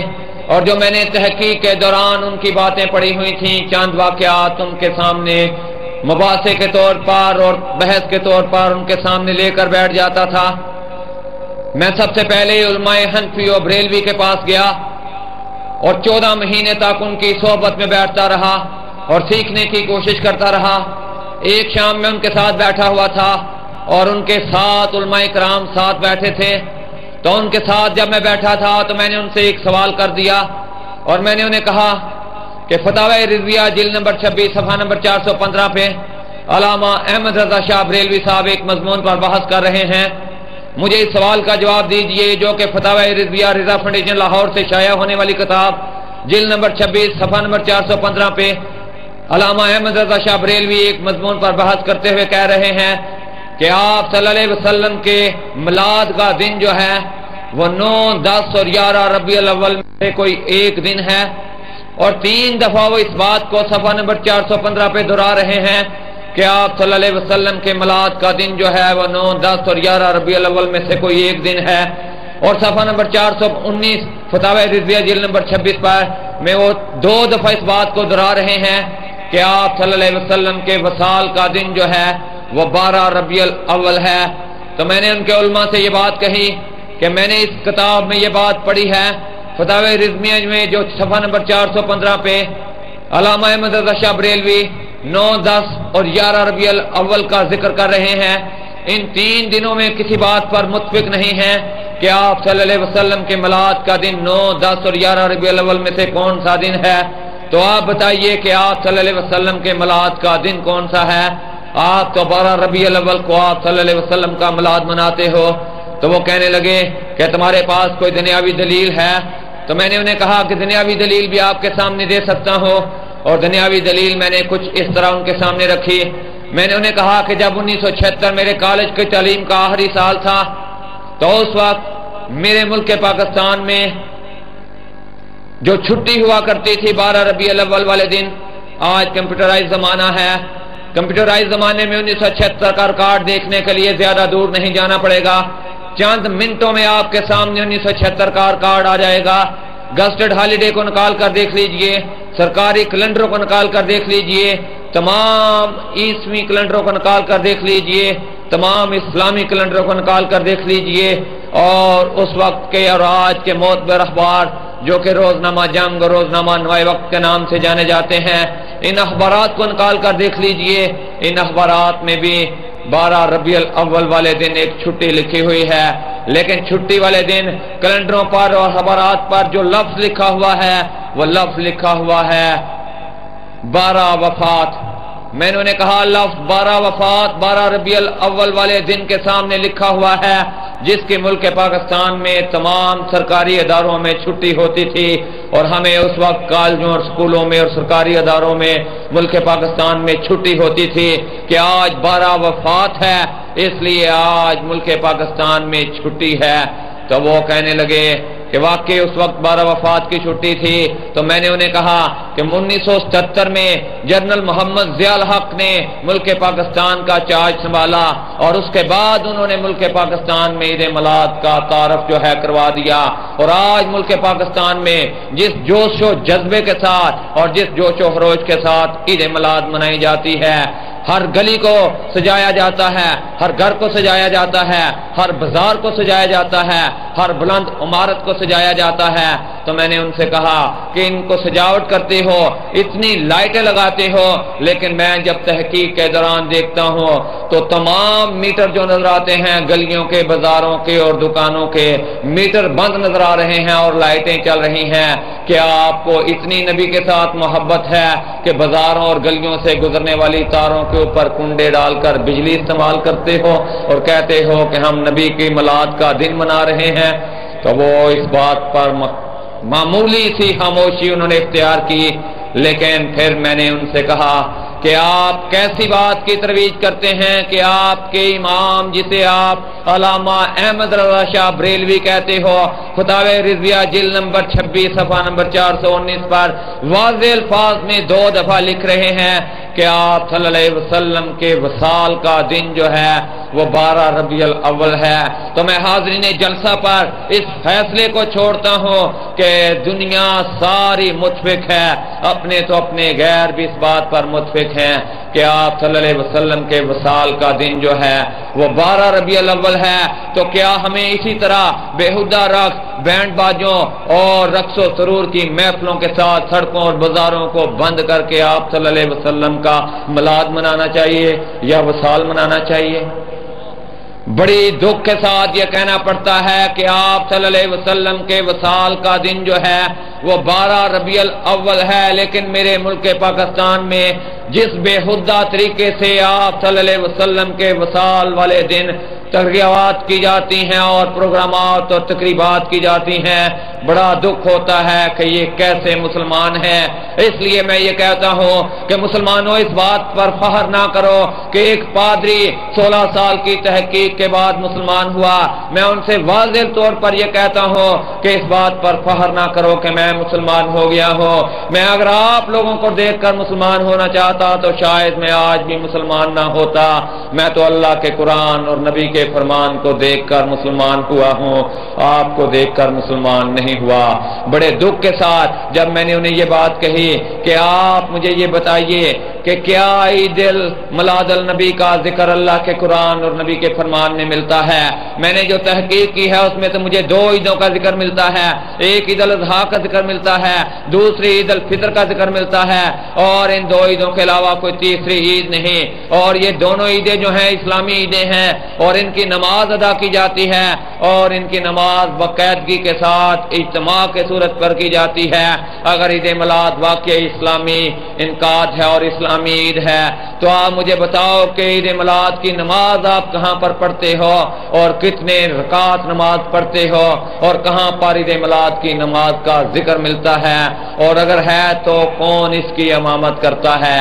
اور جو میں نے تحقیق کے دوران ان کی باتیں پڑھی ہوئی تھیں، چند واقعات ان کے سامنے مباحثے کے طور پر اور بحث کے طور پر ان کے سامنے لے کر بیٹھ جاتا تھا۔ میں سب سے پہلے علماء حنفی اور بریلوی کے پاس گیا اور 14 مہینے تک ان کی صحبت میں بیٹھتا رہا اور سیکھنے کی کوشش کرتا رہا۔ ایک شام میں ان کے ساتھ بیٹھا ہوا تھا اور ان کے ساتھ علماء کرام ساتھ بیٹھے تھے، تو ان کے ساتھ جب میں بیٹھا تھا تو میں نے ان سے ایک سوال کر دیا اور میں نے انہیں کہا کہ فتاوی رضویہ جلد نمبر 26 صفحہ نمبر 415 پہ علامہ احمد رضا شاہ بریلوی صاحب ایک مضمون پر بحث کر رہے ہیں، مجھے اس سوال کا جواب دیجئے جو کہ فتاوی رضویہ رضا فاؤنڈیشن لاہور سے شائع ہونے والی کتاب جلد نمبر 26 صفحہ نمبر 415 پہ علامہ احمد رضا شاہ بریلوی ایک مضمون پر بحث کرتے ہوئے کہہ رہے ہیں کہ آپ صلی اللہ علیہ وسلم کے میلاد کا دن جو ہے وہ 9، 10 اور 11 ربیع الاول میں کوئی ایک دن ہے، اور 3 دفعہ وہ اس بات کو صفحہ نمبر 415 پہ دہرا رہے ہیں کہ آپ صلی اللہ علیہ وسلم کے میلاد کا دن جو ہے وہ 9، 10 اور 11 ربیع الاول میں سے کوئی ایک دن ہے، اور صفحہ نمبر 419 فتاوی رضویہ جلد نمبر 26 پر میں وہ 2 دفعہ اس بات کو دہرا رہے ہیں کہ آپ صلی اللہ علیہ وسلم کے وصال کا دن جو ہے وہ 12 ربیع الاول ہے۔ تو میں نے ان کے علماء سے یہ بات کہی کہ میں نے اس کتاب میں یہ بات پڑھی ہے فتاوی رضویہ میں جو صفحہ نمبر 415 پہ علامہ احمد رضا شاہ بریلوی 9، 10 اور 11 ربیع الاول کا ذکر کر رہے ہیں، ان 3 دنوں میں کسی بات پر متفق نہیں ہیں کہ آپ صلی اللہ علیہ وسلم کے میلاد کا دن 9، 10 اور 11 ربیع الاول میں سے کون سا دن ہے، تو آپ بتائیے کہ آپ صلی اللہ علیہ وسلم کے میلاد کا دن کون سا ہے؟ آپ تو 12 ربیع الاول کو آپ صلی اللہ علیہ وسلم کا میلاد مناتے ہو۔ تو وہ کہنے لگے کہ تمہارے پاس کوئی دنیاوی دلیل ہے؟ تو میں نے انہیں کہا کہ دنیاوی دلیل بھی آپ کے سامنے دے سکتا ہوں، اور دنیاوی دلیل میں نے کچھ اس طرح ان کے سامنے رکھی۔ میں نے انہیں کہا کہ جب 1976 میرے کالج کی تعلیم کا آخری سال تھا تو اس وقت میرے ملک پاکستان میں جو چھٹی ہوا کرتی تھی 12 ربیع الاول والے دن، آج کمپیوٹرائز زمانہ ہے، کمپیوٹرائز زمانے میں 1976 کا ریکارڈ دیکھنے کے لیے زیادہ دور نہیں جانا پڑے گا، چند منٹوں میں آپ کے سامنے 1976 کا کارڈ آ جائے گا. گسٹڈ ہالیڈے کو نکال کر دیکھ لیجئے, سرکاری کیلنڈروں کو نکال کر دیکھ لیجئے, تمام عیسوی کیلنڈروں کو نکال کر دیکھ لیجئے, تمام اسلامی کیلنڈروں کو نکال کر دیکھ لیجئے, اور اس وقت کے اور آج کے معتبر اخبار جو کہ روزنامہ جنگ اور روزنامہ نوائے وقت کے نام سے جانے جاتے ہیں, ان اخبارات کو نکال کر دیکھ لیجئے. ان اخبارات میں بھی 12 ربیع الاول والے دن ایک چھٹی لکھی ہوئی ہے, لیکن چھٹی والے دن کیلنڈروں پر اور اخبارات پر جو لفظ لکھا ہوا ہے وہ لفظ لکھا ہوا ہے 12 وفات. میں نے کہا لفظ 12 وفات 12 ربیع الاول والے دن کے سامنے لکھا ہوا ہے, جس کی ملک پاکستان میں تمام سرکاری اداروں میں چھٹی ہوتی تھی, اور ہمیں اس وقت کالجوں اور سکولوں میں اور سرکاری اداروں میں ملک پاکستان میں چھٹی ہوتی تھی کہ آج 12 وفات ہے, اس لیے آج ملک پاکستان میں چھٹی ہے. تو وہ کہنے لگے کہ واقعی اس وقت 12 وفات کی چھٹی تھی. تو میں نے انہیں کہا کہ 1977 میں جنرل محمد ضیاء الحق نے ملک پاکستان کا چارج سنبھالا, اور اس کے بعد انہوں نے ملک پاکستان میں عید میلاد کا تعارف جو ہے کروا دیا. اور آج ملک پاکستان میں جس جوش و جذبے کے ساتھ اور جس جوش و خروش کے ساتھ عید میلاد منائی جاتی ہے, ہر گلی کو سجایا جاتا ہے, ہر گھر کو سجایا جاتا ہے, ہر بازار کو سجایا جاتا ہے, ہر بلند عمارت کو سجایا جاتا ہے. تو میں نے ان سے کہا کہ ان کو سجاوٹ کرتے ہو, اتنی لائٹیں لگاتے ہو, لیکن میں جب تحقیق کے دوران دیکھتا ہوں تو تمام میٹر جو نظر آتے ہیں گلیوں کے, بازاروں کے اور دکانوں کے, میٹر بند نظر آ رہے ہیں اور لائٹیں چل رہی ہیں. کیا آپ کو اتنی نبی کے ساتھ محبت ہے کہ بازاروں اور گلیوں سے گزرنے والی تاروں کے اوپر کنڈے ڈال کر بجلی استعمال کرتے ہو اور کہتے ہو کہ ہم نبی کی میلاد کا دن منا رہے ہیں؟ تو وہ اس بات پر معمولی سی خاموشی انہوں نے اختیار کی. لیکن پھر میں نے ان سے کہا کہ آپ کیسی بات کی ترویج کرتے ہیں کہ آپ کے امام جسے آپ علامہ احمد رضا شاہ بریلوی کہتے ہو, فتاوی رضویہ جلد نمبر 26 صفحہ نمبر 419 پر واضح الفاظ میں 2 دفعہ لکھ رہے ہیں کہ آپ صلی اللہ علیہ وسلم کے وصال کا دن جو ہے وہ 12 ربیع الاول ہے. تو میں حاضرین جلسہ پر اس فیصلے کو چھوڑتا ہوں کہ دنیا ساری متفق ہے, اپنے تو اپنے غیر بھی اس بات پر متفق ہیں کہ آپ صلی اللہ علیہ وسلم کے وصال کا دن جو ہے وہ 12 ربیع الاول ہے. تو کیا ہمیں اسی طرح بےہودہ رقص, بینڈ باجوں اور رقص و سرور کی محفلوں کے ساتھ سڑکوں اور بازاروں کو بند کر کے آپ صلی اللہ علیہ وسلم کا میلاد منانا چاہیے یا وصال منانا چاہیے؟ بڑی دکھ کے ساتھ یہ کہنا پڑتا ہے کہ آپ صلی اللہ علیہ وسلم کے وصال کا دن جو ہے وہ 12 ربیع الاول ہے, لیکن میرے ملک پاکستان میں جس بےہودہ طریقے سے آپ صلی اللہ علیہ وسلم کے وصال والے دن تقریبات کی جاتی ہیں اور پروگرامات اور تقریبات کی جاتی ہیں, بڑا دکھ ہوتا ہے کہ یہ کیسے مسلمان ہیں. اس لیے میں یہ کہتا ہوں کہ مسلمانوں اس بات پر فخر نہ کرو کہ ایک پادری 16 سال کی تحقیق کے بعد مسلمان ہوا. میں ان سے واضح طور پر یہ کہتا ہوں کہ اس بات پر فخر نہ کرو کہ میں مسلمان ہو گیا ہوں. میں اگر آپ لوگوں کو دیکھ کر مسلمان ہونا چاہتا تو شاید میں آج بھی مسلمان نہ ہوتا. میں تو اللہ کے قرآن اور نبی کے فرمان کو دیکھ کر مسلمان ہوا ہوں, آپ کو دیکھ کر مسلمان نہیں ہوا. بڑے دکھ کے ساتھ جب میں نے انہیں یہ بات کہی کہ آپ مجھے یہ بتائیے کہ کیا عید میلاد النبی کا ذکر اللہ کے قرآن اور نبی کے فرمان میں ملتا ہے؟ میں نے جو تحقیق کی ہے اس میں تو مجھے 2 عیدوں کا ذکر ملتا ہے, ایک عید الاضحیٰ کا ذکر ملتا ہے, دوسری عید الفطر کا ذکر ملتا ہے, اور ان 2 عیدوں کے علاوہ کوئی تیسری عید نہیں. اور یہ دونوں عیدیں جو ہیں اسلامی عیدیں ہیں اور ان کی نماز ادا کی جاتی ہے, اور ان کی نماز باقاعدگی کے ساتھ اجتماع کے صورت پر کی جاتی ہے. اگر عید میلاد واقعی اسلامی انعقاد ہے اور اسلامی عید ہے تو آپ مجھے بتاؤ کہ عید میلاد کی نماز آپ کہاں پر پڑھتے ہو اور کتنے رکعت نماز پڑھتے ہو, اور کہاں پر عید میلاد کی نماز کا ذکر ملتا ہے, اور اگر ہے تو کون اس کی امامت کرتا ہے؟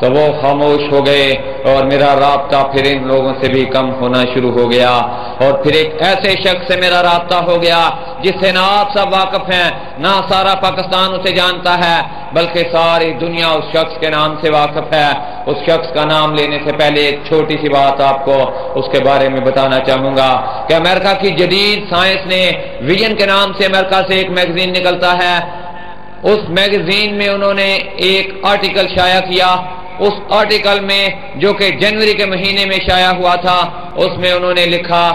تو وہ خاموش ہو گئے اور میرا رابطہ پھر ان لوگوں سے بھی کم ہونا شروع ہو گیا. اور پھر ایک ایسے شخص سے میرا رابطہ ہو گیا جس سے نہ آپ سب واقف ہیں، نہ سارا پاکستان اسے جانتا ہے، بلکہ ساری دنیا اس شخص کے نام سے واقف ہے. اس شخص کا نام لینے سے پہلے ایک چھوٹی سی بات آپ کو اس کے بارے میں بتانا چاہوں گا کہ امریکہ کی جدید سائنس نے ویژن کے نام سے امریکہ سے ایک میگزین نکلتا ہے. اس میگزین میں انہوں نے ایک آرٹیکل شائع کیا. اس آرٹیکل میں جو کہ جنوری کے مہینے میں شائع ہوا تھا، اس میں انہوں نے لکھا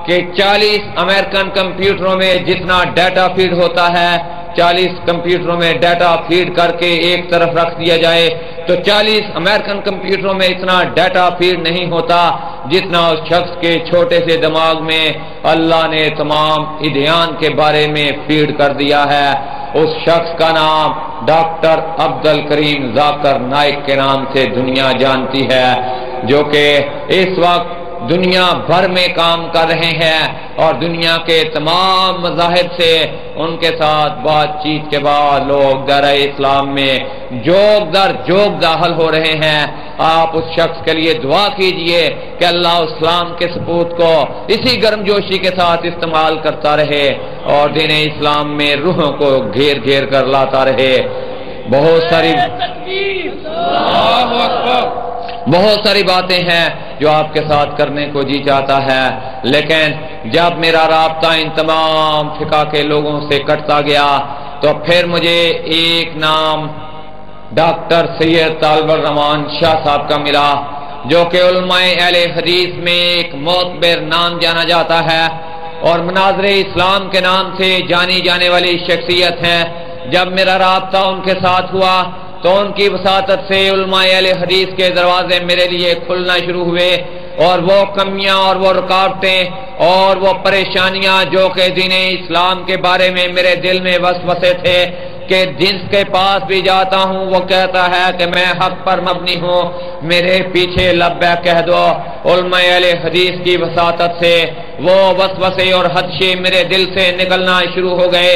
کہ 40 امریکن کمپیوٹروں میں جتنا ڈیٹا فیڈ ہوتا ہے، 40 کمپیوٹروں میں ڈیٹا فیڈ کر کے ایک طرف رکھ دیا جائے تو 40 امریکن کمپیوٹروں میں اتنا ڈیٹا فیڈ نہیں ہوتا جتنا اس شخص کے چھوٹے سے دماغ میں اللہ نے تمام ادیان کے بارے میں فیڈ کر دیا ہے. اس شخص کا نام ڈاکٹر عبدالکریم ذاکر نائک کے نام سے دنیا جانتی ہے، جو کہ اس وقت دنیا بھر میں کام کر رہے ہیں اور دنیا کے تمام مذاہب سے ان کے ساتھ بات چیت کے بعد لوگ دائرہ اسلام میں جوگ در جوگ داخل ہو رہے ہیں. آپ اس شخص کے لیے دعا کیجئے کہ اللہ اسلام کے ثبوت کو اسی گرم جوشی کے ساتھ استعمال کرتا رہے اور دین اسلام میں روحوں کو گھیر گھیر کر لاتا رہے. بہت ساری باتیں ہیں جو آپ کے ساتھ کرنے کو جی چاہتا ہے، لیکن جب میرا رابطہ ان تمام فقہ کے لوگوں سے کٹتا گیا تو پھر مجھے ایک نام ڈاکٹر سید طالب الرحمان شاہ صاحب کا ملا، جو کہ علماء اہل حدیث میں ایک معتبر نام جانا جاتا ہے اور مناظر اسلام کے نام سے جانی جانے والی شخصیت ہیں. جب میرا رابطہ ان کے ساتھ ہوا تو ان کی وساطت سے علماء اہل حدیث کے دروازے میرے لیے کھلنا شروع ہوئے، اور وہ کمیاں اور وہ رکاوٹیں اور وہ پریشانیاں جو کہ دین اسلام کے بارے میں میرے دل میں وسوسے تھے کہ جس کے پاس بھی جاتا ہوں وہ کہتا ہے کہ میں حق پر مبنی ہوں، میرے پیچھے لبیک کہہ دو. علماء اہل حدیث کی وساطت سے وہ وسوسے اور خدشے میرے دل سے نکلنا شروع ہو گئے،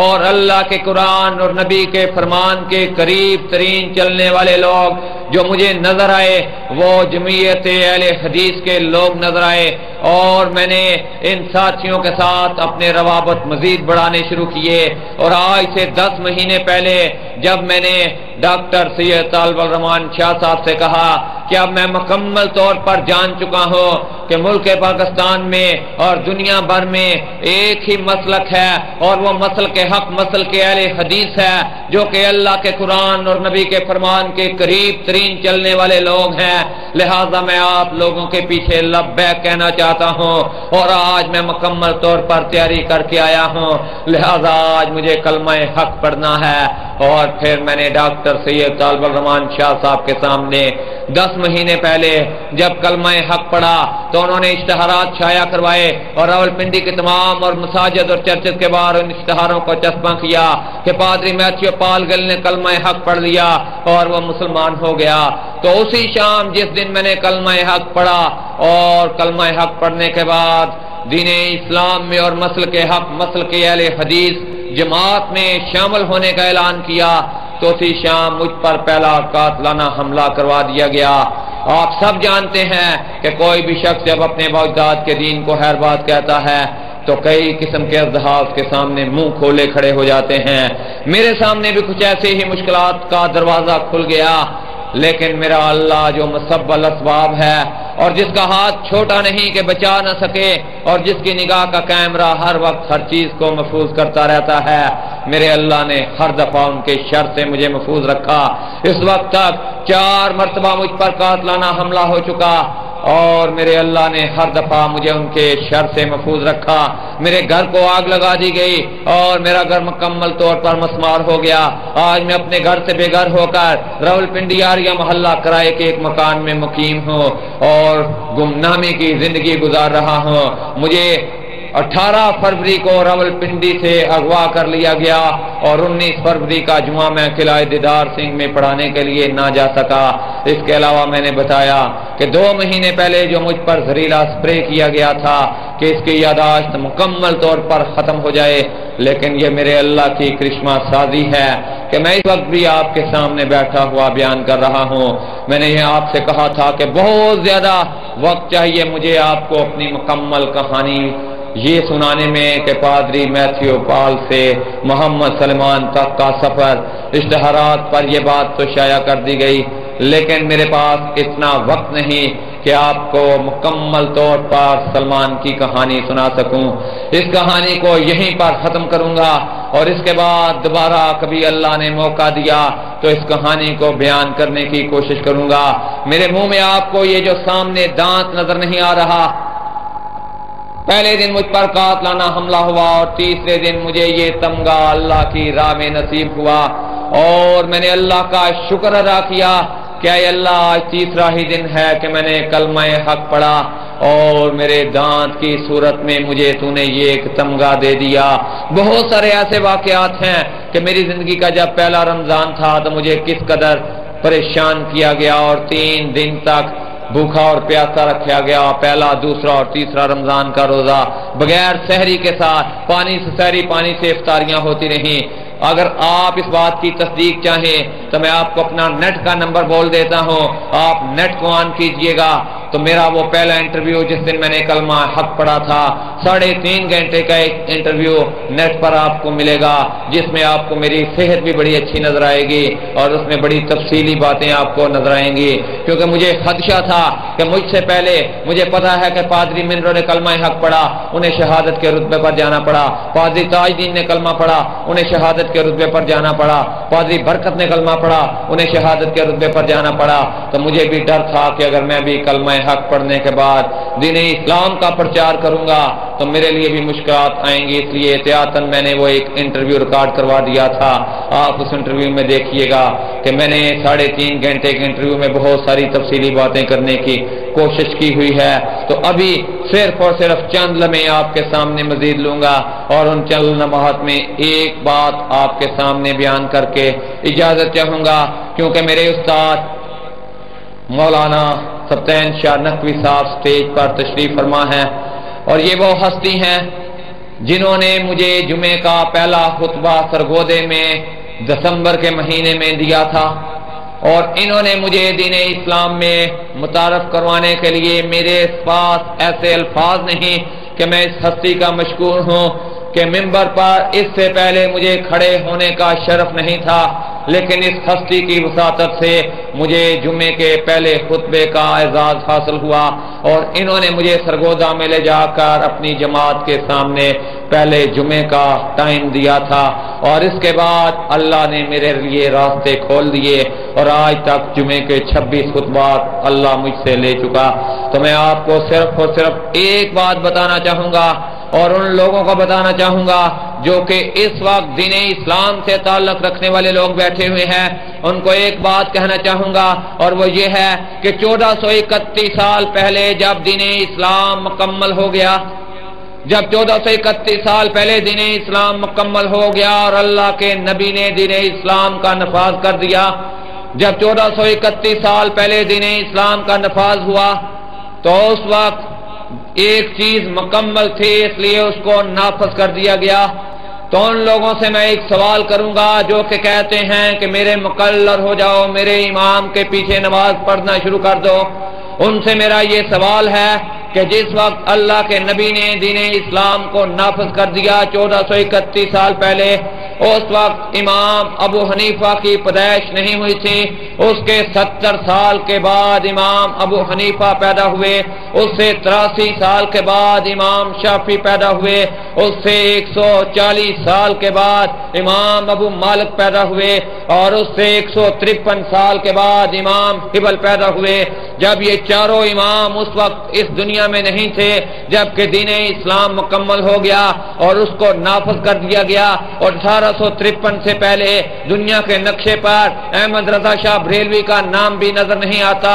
اور اللہ کے قرآن اور نبی کے فرمان کے قریب ترین چلنے والے لوگ جو مجھے نظر آئے وہ جمعیت اہل حدیث کے لوگ نظر آئے، اور میں نے ان ساتھیوں کے ساتھ اپنے روابط مزید بڑھانے شروع کیے. اور آج سے 10 مہینے پہلے جب میں نے ڈاکٹر سید طالب الرحمان شاہ صاحب سے کہا کہ اب میں مکمل طور پر جان چکا ہوں کہ ملک پاکستان میں اور دنیا بھر میں ایک ہی مسلک ہے، اور وہ مسلک حق مسلک اہل حدیث ہے، جو کہ اللہ کے قرآن اور نبی کے فرمان کے قریب ترین چلنے والے لوگ ہیں. لہذا میں آپ لوگوں کے پیچھے لبیک کہنا چاہتا ہوں، اور آج میں مکمل طور پر تیاری کر کے آیا ہوں. لہذا آج مجھے کلمہ حق پڑھنا ہے. اور پھر میں نے ڈاکٹر سید طالب الرحمان شاہ صاحب کے سامنے 10 مہینے پہلے جب کلمہ حق پڑھا تو انہوں نے اشتہارات شائع کروائے، اور راولپنڈی کے تمام اور مساجد اور چرچز کے باہر ان اشتہاروں کو چسپاں کیا کہ پادری میتھیو پال گل نے کلمہ حق پڑھ لیا اور وہ مسلمان ہو گیا. تو اسی شام جس دن میں نے کلمہ حق پڑھا اور کلمہ حق پڑھنے کے بعد دین اسلام میں اور مسلک حق مسلک اہل حدیث جماعت میں شامل ہونے کا اعلان کیا، تو اسی شام مجھ پر پہلا قاتلانہ حملہ کروا دیا گیا. آپ سب جانتے ہیں کہ کوئی بھی شخص جب اپنے باغداد کے دین کو خیر بات کہتا ہے تو کئی قسم کے اذہاب کے سامنے منہ کھولے کھڑے ہو جاتے ہیں. میرے سامنے بھی کچھ ایسے ہی مشکلات کا دروازہ کھل گیا، لیکن میرا اللہ جو مسبب الاسباب ہے اور جس کا ہاتھ چھوٹا نہیں کہ بچا نہ سکے اور جس کی نگاہ کا کیمرہ ہر وقت ہر چیز کو محفوظ کرتا رہتا ہے، میرے اللہ نے ہر دفعہ ان کے شر سے مجھے محفوظ رکھا. اس وقت تک 4 مرتبہ مجھ پر قاتلانہ حملہ ہو چکا، اور میرے اللہ نے ہر دفعہ مجھے ان کے شر سے محفوظ رکھا. میرے گھر کو آگ لگا دی گئی اور میرا گھر مکمل طور پر مسمار ہو گیا. آج میں اپنے گھر سے بے گھر ہو کر راولپنڈی آریہ محلہ کرائے کے ایک مکان میں مقیم ہوں اور گمنامی کی زندگی گزار رہا ہوں. مجھے 18 فروری کو راولپنڈی سے اغوا کر لیا گیا اور 19 فروری کا جمعہ میں قلعہ دیدار سنگھ میں پڑھانے کے لیے نہ جا سکا. اس کے علاوہ میں نے بتایا کہ 2 مہینے پہلے جو مجھ پر زہریلا سپرے کیا گیا تھا کہ اس کی یاداشت مکمل طور پر ختم ہو جائے، لیکن یہ میرے اللہ کی کرشمہ سازی ہے کہ میں اس وقت بھی آپ کے سامنے بیٹھا ہوا بیان کر رہا ہوں۔ میں نے یہ آپ سے کہا تھا کہ بہت زیادہ وقت چاہیے مجھے آپ کو اپنی مکمل کہانی یہ سنانے میں کہ پادری میتھیو پال سے محمد سلمان تک کا سفر، اشتہارات پر یہ بات تو شائع کر دی گئی، لیکن میرے پاس اتنا وقت نہیں کہ آپ کو مکمل طور پر سلمان کی کہانی سنا سکوں۔ اس کہانی کو یہیں پر ختم کروں گا، اور اس کے بعد دوبارہ کبھی اللہ نے موقع دیا تو اس کہانی کو بیان کرنے کی کوشش کروں گا۔ میرے منہ میں آپ کو یہ جو سامنے دانت نظر نہیں آ رہا، پہلے دن مجھ پر قاتلانہ حملہ ہوا، اور تیسرے دن مجھے یہ تمغہ اللہ کی راہ میں نصیب ہوا، اور میں نے اللہ کا شکر ادا کیا کہ اے اللہ آج تیسرا ہی دن ہے کہ میں نے کلمہ حق پڑھا، اور میرے دانت کی صورت میں مجھے تو نے یہ ایک تمغہ دے دیا۔ بہت سارے ایسے واقعات ہیں کہ میری زندگی کا جب پہلا رمضان تھا تو مجھے کس قدر پریشان کیا گیا، اور 3 دن تک بھوکا اور پیاسا رکھا گیا، پہلا، دوسرا اور تیسرا رمضان کا روزہ، بغیر سحری کے ساتھ، پانی سے سحری، پانی سے افطاریاں ہوتی رہیں۔ اگر آپ اس بات کی تصدیق چاہیں تو میں آپ کو اپنا نیٹ کا نمبر بول دیتا ہوں، آپ نیٹ کو آن کیجئے گا تو میرا وہ پہلا انٹرویو جس دن میں نے کلمہ حق پڑھا تھا، 3.5 گھنٹے کا ایک انٹرویو نیٹ پر آپ کو ملے گا، جس میں آپ کو میری صحت بھی بڑی اچھی نظر آئے گی، اور اس میں بڑی تفصیلی باتیں آپ کو نظر آئیں گی، کیونکہ مجھے خدشہ تھا کہ مجھ سے پہلے مجھے پتا ہے کہ پادری منرو نے کلمہ حق پڑھا، انہیں شہادت کے رتبے پر جانا پڑا، پادری تاج دین نے کلمہ پڑھا، انہیں شہادت کے رتبے پر جانا پڑا، پادری برکت نے کلمہ پڑھا، انہیں شہادت کے رتبے پر جانا پڑا۔ تو مجھے بھی ڈر تھا کہ اگر میں بھی کلمہ حق پڑھنے کے بعد دین اسلام کا پرچار کروں گا تو میرے لیے بھی مشکلات آئیں گی، اس لیے احتیاطاً میں نے وہ ایک انٹرویو ریکارڈ کروا دیا تھا۔ آپ اس انٹرویو میں دیکھیے گا کہ میں نے 3.5 گھنٹے کے انٹرویو میں بہت ساری تفصیلی باتیں کرنے کی کوشش کی ہوئی ہے۔ تو ابھی صرف اور صرف چند لمحے آپ کے سامنے مزید لوں گا، اور ان چند لمحات میں ایک بات آپ کے سامنے بیان کر کے اجازت چاہوں گا، کیونکہ میرے استاد مولانا سبطین شاہ نقوی صاحب سٹیج پر تشریف فرما ہے، اور یہ وہ ہستی ہیں جنہوں نے مجھے جمعے کا پہلا خطبہ سرگودے میں دسمبر کے مہینے میں دیا تھا، اور انہوں نے مجھے دین اسلام میں متعارف کروانے کے لیے میرے پاس ایسے الفاظ نہیں کہ میں اس ہستی کا مشکور ہوں کہ ممبر پر اس سے پہلے مجھے کھڑے ہونے کا شرف نہیں تھا، لیکن اس ہستی کی وساطت سے مجھے جمعے کے پہلے خطبے کا اعزاز حاصل ہوا، اور انہوں نے مجھے سرگودا میں لے جا کر اپنی جماعت کے سامنے پہلے جمعے کا ٹائم دیا تھا، اور اس کے بعد اللہ نے میرے لیے راستے کھول دیے، اور آج تک جمعے کے 26 خطبات اللہ مجھ سے لے چکا۔ تو میں آپ کو صرف اور صرف ایک بات بتانا چاہوں گا، اور ان لوگوں کو بتانا چاہوں گا جو کہ اس وقت دین اسلام سے تعلق رکھنے والے لوگ بیٹھے ہوئے ہیں، ان کو ایک بات کہنا چاہوں گا، اور وہ یہ ہے کہ 1431 سال پہلے جب دین اسلام مکمل ہو گیا، جب 1431 سال پہلے دین اسلام مکمل ہو گیا اور اللہ کے نبی نے دین اسلام کا نفاذ کر دیا، جب 1431 سال پہلے دین اسلام کا نفاذ ہوا تو اس وقت ایک چیز مکمل تھی، اس لیے اس کو نافذ کر دیا گیا۔ تو ان لوگوں سے میں ایک سوال کروں گا جو کہ کہتے ہیں کہ میرے مقلد ہو جاؤ، میرے امام کے پیچھے نماز پڑھنا شروع کر دو، ان سے میرا یہ سوال ہے کہ جس وقت اللہ کے نبی نے دین اسلام کو نافذ کر دیا 1431 سال پہلے، اس وقت امام ابو حنیفہ کی پیدائش نہیں ہوئی تھی، اس کے 70 سال کے بعد امام ابو حنیفہ پیدا ہوئے، اس سے 83 سال کے بعد امام شافعی پیدا ہوئے، اس سے 140 سال کے بعد امام ابو مالک پیدا ہوئے، اور اس سے 153 سال کے بعد امام حبل پیدا ہوئے۔ جب یہ چاروں امام اس وقت اس دنیا میں نہیں تھے جبکہ دین اسلام مکمل ہو گیا اور اس کو نافذ کر دیا گیا، اور 1853 سے پہلے دنیا کے نقشے پر احمد رضا شاہ بریلوی کا نام بھی نظر نہیں آتا،